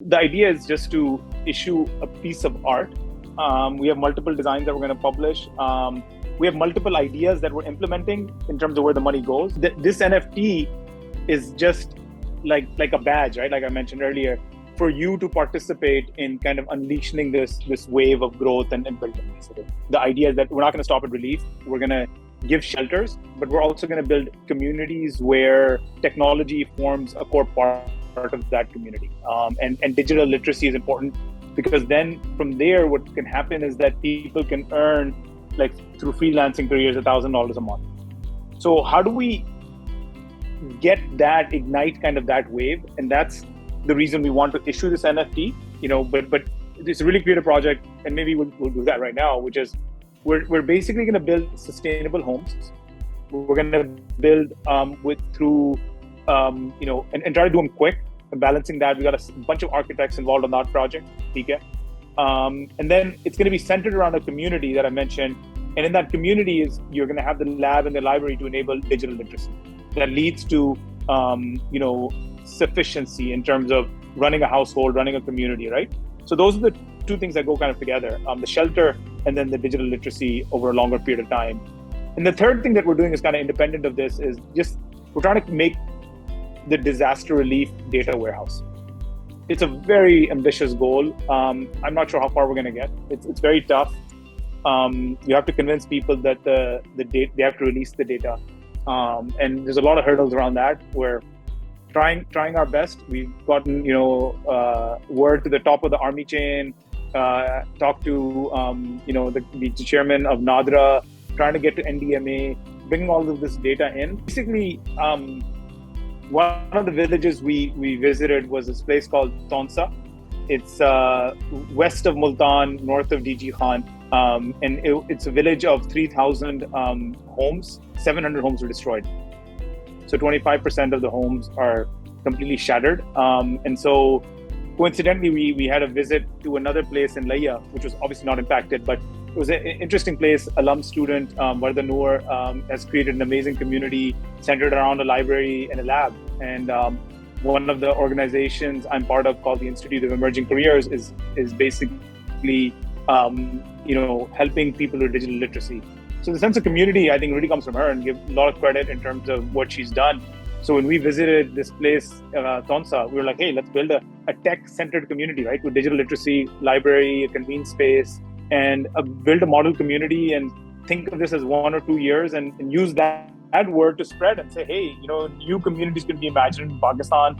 The idea is just to issue a piece of art. We have multiple designs that we're going to publish. We have multiple ideas that we're implementing in terms of where the money goes. This NFT is just like a badge, right? Like I mentioned earlier, for you to participate in kind of unleashing this wave of growth and building. The idea is that we're not going to stop at relief. We're going to give shelters, but we're also going to build communities where technology forms a core part of that community. And digital literacy is important, because then from there, what can happen is that people can earn, like through freelancing careers, $1,000 a month. So how do we ignite kind of that wave? And that's the reason we want to issue this NFT, but it's a really creative project, and maybe we'll do that right now, which is we're basically going to build sustainable homes. We're going to build and try to do them quick. And balancing that, we got a bunch of architects involved on that project. Okay? And then it's going to be centered around a community that I mentioned. And in that community you're going to have the lab and the library to enable digital literacy that leads to sufficiency in terms of running a household, running a community, right? So those are the two things that go kind of together, the shelter and then the digital literacy over a longer period of time. And the third thing that we're doing is kind of independent of this, is just we're trying to make the disaster relief data warehouse. It's a very ambitious goal. I'm not sure how far we're going to get. It's very tough. You have to convince people that they have to release the data, and there's a lot of hurdles around that. We're trying our best. We've gotten word to the top of the army chain. Talked to the chairman of NADRA, trying to get to NDMA, bringing all of this data in. Basically, one of the villages we visited was this place called Tonsa. It's west of Multan, north of DG Khan, and it's a village of 3,000 homes. 700 homes were destroyed. So 25% of the homes are completely shattered. And so coincidentally, we had a visit to another place in Laya, which was obviously not impacted, but it was an interesting place. Alum student, Vardha Noor, has created an amazing community centered around a library and a lab. And one of the organizations I'm part of, called the Institute of Emerging Careers, is basically helping people with digital literacy. So the sense of community, I think, really comes from her, and give a lot of credit in terms of what she's done. So when we visited this place, Tonsa, we were like, hey, let's build a tech-centered community, right? With digital literacy, library, a convened space, and build a model community, and think of this as 1 or 2 years, and use that word to spread and say, hey, new communities can be imagined in Pakistan.